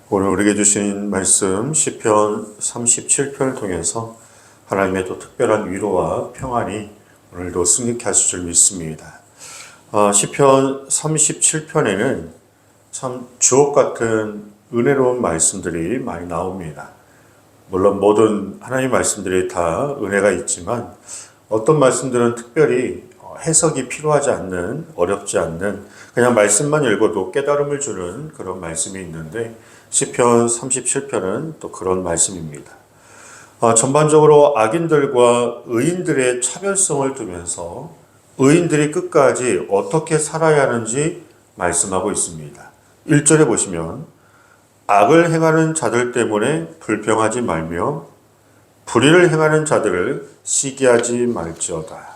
오늘 우리에게 주신 말씀 시편 37편을 통해서 하나님의 또 특별한 위로와 평안이 오늘도 승리케 하실 줄 믿습니다. 시편 37편에는 참 주옥 같은 은혜로운 말씀들이 많이 나옵니다. 물론 모든 하나님 말씀들이 다 은혜가 있지만 어떤 말씀들은 특별히 해석이 필요하지 않는, 어렵지 않는 그냥 말씀만 읽어도 깨달음을 주는 그런 말씀이 있는데 시편 37편은 또 그런 말씀입니다. 전반적으로 악인들과 의인들의 차별성을 두면서 의인들이 끝까지 어떻게 살아야 하는지 말씀하고 있습니다. 1절에 보시면 악을 행하는 자들 때문에 불평하지 말며 불의를 행하는 자들을 시기하지 말지어다.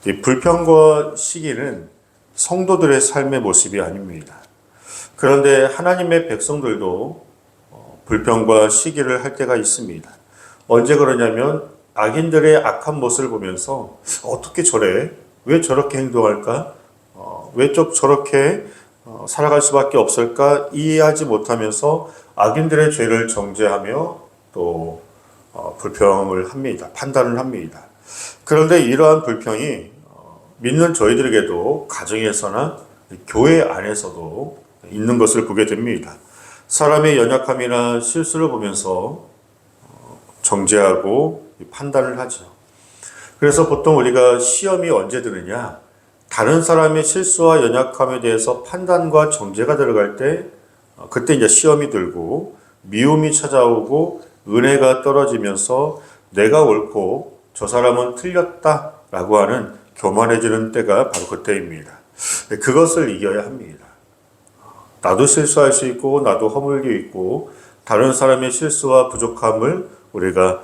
이 불평과 시기는 성도들의 삶의 모습이 아닙니다. 그런데 하나님의 백성들도 불평과 시기를 할 때가 있습니다. 언제 그러냐면 악인들의 악한 모습을 보면서 어떻게 저래? 왜 저렇게 행동할까? 왜 저렇게 살아갈 수밖에 없을까? 이해하지 못하면서 악인들의 죄를 정죄하며 또 불평을 합니다. 판단을 합니다. 그런데 이러한 불평이 믿는 저희들에게도 가정에서나 교회 안에서도 있는 것을 보게 됩니다. 사람의 연약함이나 실수를 보면서 정죄하고 판단을 하죠. 그래서 보통 우리가 시험이 언제 드느냐? 다른 사람의 실수와 연약함에 대해서 판단과 정죄가 들어갈 때 그때 이제 시험이 들고 미움이 찾아오고 은혜가 떨어지면서 내가 옳고 저 사람은 틀렸다라고 하는 교만해지는 때가 바로 그때입니다. 그것을 이겨야 합니다. 나도 실수할 수 있고 나도 허물게 있고 다른 사람의 실수와 부족함을 우리가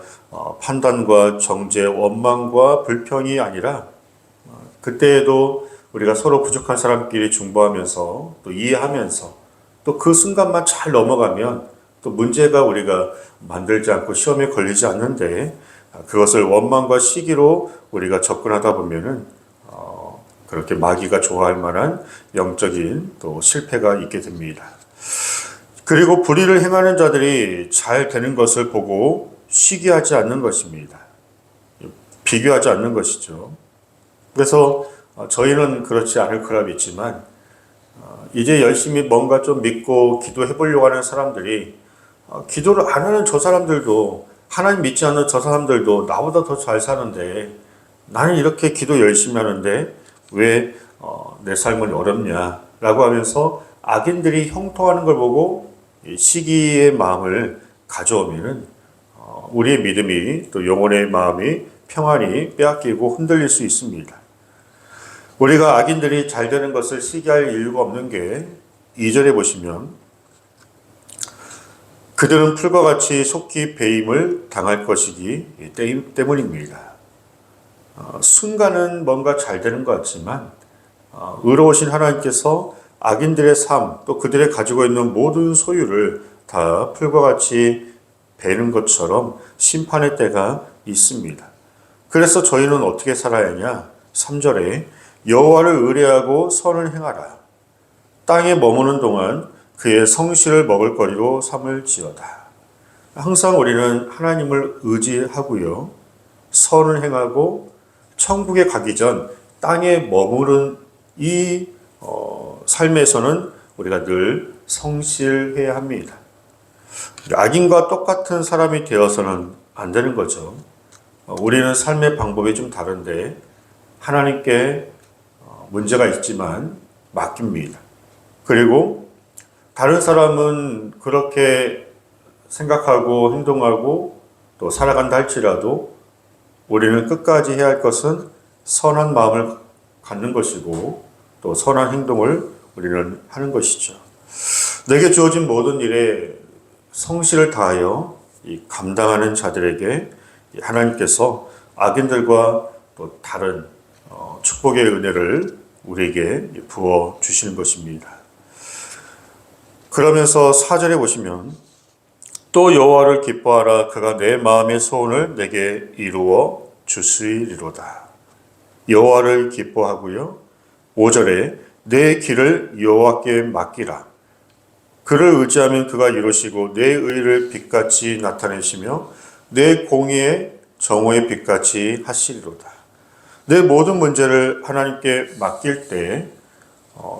판단과 정죄, 원망과 불평이 아니라 그때에도 우리가 서로 부족한 사람끼리 중보하면서 또 이해하면서 또 그 순간만 잘 넘어가면 또 문제가 우리가 만들지 않고 시험에 걸리지 않는데 그것을 원망과 시기로 우리가 접근하다 보면은 그렇게 마귀가 좋아할 만한 영적인 또 실패가 있게 됩니다. 그리고 불의를 행하는 자들이 잘 되는 것을 보고 시기하지 않는 것입니다. 비교하지 않는 것이죠. 그래서 저희는 그렇지 않을 거라 믿지만 이제 열심히 뭔가 좀 믿고 기도해 보려고 하는 사람들이 기도를 안 하는 저 사람들도 하나님 믿지 않는 저 사람들도 나보다 더 잘 사는데 나는 이렇게 기도 열심히 하는데 왜 내 삶은 어렵냐라고 하면서 악인들이 형통하는 걸 보고 시기의 마음을 가져오면은 우리의 믿음이 또 영혼의 마음이 평안이 빼앗기고 흔들릴 수 있습니다. 우리가 악인들이 잘 되는 것을 시기할 이유가 없는 게 2절에 보시면 그들은 풀과 같이 속히 배임을 당할 것이기 때문입니다. 순간은 뭔가 잘 되는 것 같지만 의로우신 하나님께서 악인들의 삶 또 그들의 가지고 있는 모든 소유를 다 풀과 같이 베는 것처럼 심판의 때가 있습니다. 그래서 저희는 어떻게 살아야 하냐? 3절에 여호와를 의뢰하고 선을 행하라. 땅에 머무는 동안 그의 성실을 먹을 거리로 삼을지어다. 항상 우리는 하나님을 의지하고요. 선을 행하고 천국에 가기 전 땅에 머무른 이 삶에서는 우리가 늘 성실해야 합니다. 악인과 똑같은 사람이 되어서는 안 되는 거죠. 우리는 삶의 방법이 좀 다른데 하나님께 문제가 있지만 맡깁니다. 그리고 다른 사람은 그렇게 생각하고 행동하고 또 살아간다 할지라도 우리는 끝까지 해야 할 것은 선한 마음을 갖는 것이고 또 선한 행동을 우리는 하는 것이죠. 내게 주어진 모든 일에 성실을 다하여 감당하는 자들에게 하나님께서 악인들과 또 다른 축복의 은혜를 우리에게 부어 주시는 것입니다. 그러면서 4절에 보시면 또 여호와를 기뻐하라. 그가 내 마음의 소원을 내게 이루어 주시리로다. 여호와를 기뻐하고요. 5절에 내 길을 여호와께 맡기라. 그를 의지하면 그가 이루시고 내 의를 빛같이 나타내시며 내 공의의 정오의 빛같이 하시리로다. 내 모든 문제를 하나님께 맡길 때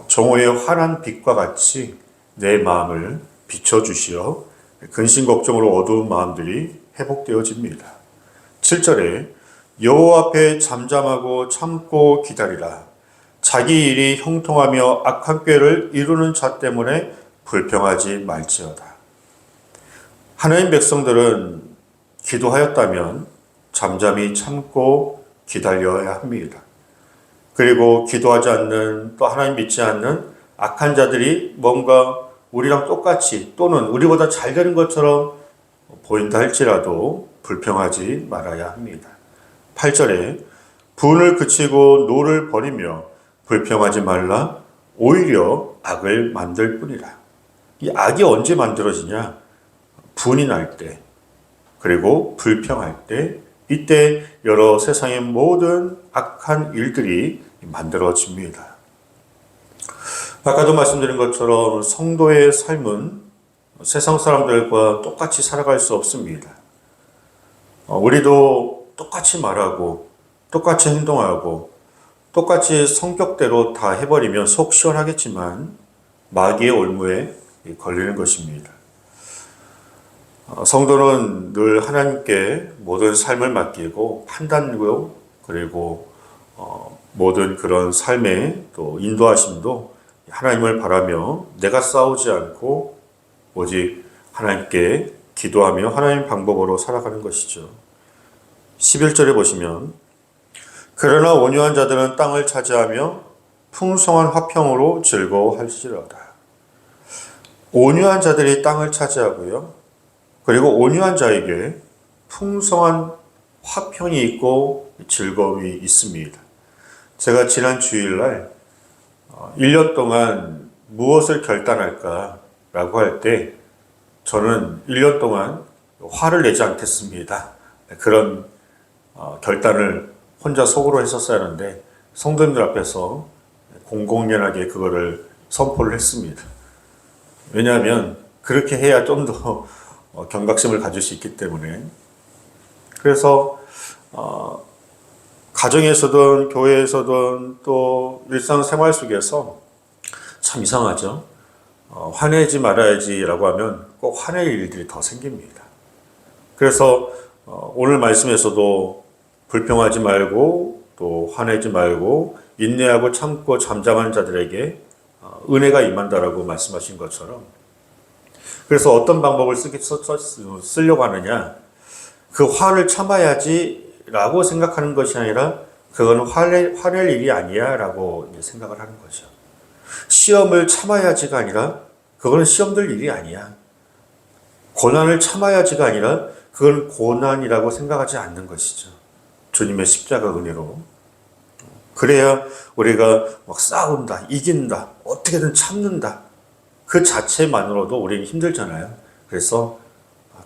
정오의 환한 빛과 같이 내 마음을 비춰주시어 근심 걱정으로 어두운 마음들이 회복되어집니다. 7절에 여호와 앞에 잠잠하고 참고 기다리라. 자기 일이 형통하며 악한 꾀를 이루는 자 때문에 불평하지 말지어다. 하나님 백성들은 기도하였다면 잠잠히 참고 기다려야 합니다. 그리고 기도하지 않는, 또 하나님 믿지 않는 악한 자들이 뭔가 우리랑 똑같이 또는 우리보다 잘 되는 것처럼 보인다 할지라도 불평하지 말아야 합니다. 8절에 분을 그치고 노를 버리며 불평하지 말라. 오히려 악을 만들 뿐이라. 이 악이 언제 만들어지냐? 분이 날 때, 그리고 불평할 때, 이때 여러 세상의 모든 악한 일들이 만들어집니다. 아까도 말씀드린 것처럼 성도의 삶은 세상 사람들과 똑같이 살아갈 수 없습니다. 우리도 똑같이 말하고, 똑같이 행동하고, 똑같이 성격대로 다 해버리면 속 시원하겠지만 마귀의 올무에 걸리는 것입니다. 성도는 늘 하나님께 모든 삶을 맡기고 판단고 그리고 모든 그런 삶의 또 인도하심도 하나님을 바라며 내가 싸우지 않고 오직 하나님께 기도하며 하나님 방법으로 살아가는 것이죠. 11절에 보시면 그러나 온유한 자들은 땅을 차지하며 풍성한 화평으로 즐거워할지로다. 온유한 자들이 땅을 차지하고요. 그리고 온유한 자에게 풍성한 화평이 있고 즐거움이 있습니다. 제가 지난 주일날 1년 동안 무엇을 결단할까라고 할 때 저는 1년 동안 화를 내지 않겠습니다. 그런 결단을 혼자 속으로 했었어야 하는데 성도님들 앞에서 공공연하게 그거를 선포를 했습니다. 왜냐하면 그렇게 해야 좀 더 경각심을 가질 수 있기 때문에. 그래서 가정에서든 교회에서든 또 일상생활 속에서 참 이상하죠. 화내지 말아야지라고 하면 꼭 화낼 일들이 더 생깁니다. 그래서 오늘 말씀에서도 불평하지 말고 또 화내지 말고 인내하고 참고 잠잠한 자들에게 은혜가 임한다라고 말씀하신 것처럼, 그래서 어떤 방법을 쓰려고 하느냐, 그 화를 참아야지 라고 생각하는 것이 아니라 그거는 화낼 일이 아니야 라고 생각을 하는 거죠. 시험을 참아야지가 아니라 그거는 시험될 일이 아니야. 고난을 참아야지가 아니라 그건 고난이라고 생각하지 않는 것이죠. 주님의 십자가 은혜로. 그래야 우리가 막 싸운다, 이긴다, 어떻게든 참는다, 그 자체만으로도 우리는 힘들잖아요. 그래서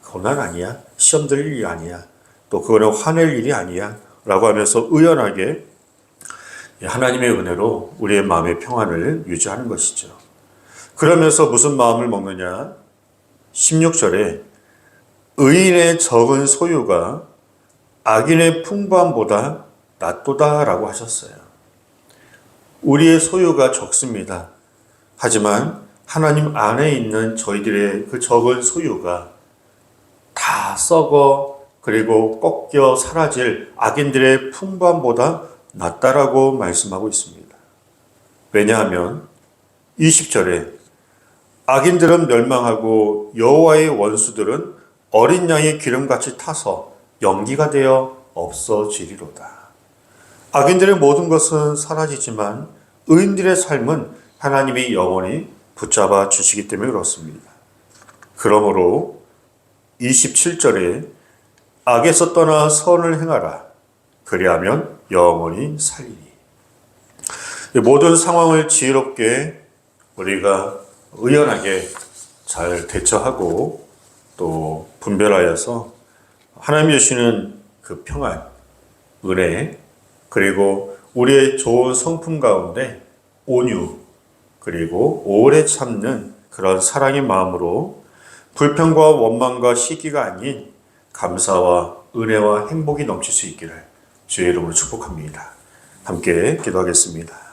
고난 아니야, 시험될 일이 아니야, 또 그거는 화낼 일이 아니야 라고 하면서 의연하게 하나님의 은혜로 우리의 마음의 평안을 유지하는 것이죠. 그러면서 무슨 마음을 먹느냐? 16절에 의인의 적은 소유가 악인의 풍부함보다 낫도다 라고 하셨어요. 우리의 소유가 적습니다. 하지만 하나님 안에 있는 저희들의 그 적은 소유가 다 썩어 그리고 꺾여 사라질 악인들의 풍부함보다 낫다라고 말씀하고 있습니다. 왜냐하면 20절에 악인들은 멸망하고 여호와의 원수들은 어린 양의 기름같이 타서 연기가 되어 없어지리로다. 악인들의 모든 것은 사라지지만 의인들의 삶은 하나님이 영원히 붙잡아 주시기 때문에 그렇습니다. 그러므로 27절에 악에서 떠나 선을 행하라. 그리하면 영원히 살리니. 모든 상황을 지혜롭게 우리가 의연하게 잘 대처하고 또 분별하여서 하나님이 주시는 그 평안, 은혜, 그리고 우리의 좋은 성품 가운데 온유, 그리고 오래 참는 그런 사랑의 마음으로 불평과 원망과 시기가 아닌 감사와 은혜와 행복이 넘칠 수 있기를 주의 이름으로 축복합니다. 함께 기도하겠습니다.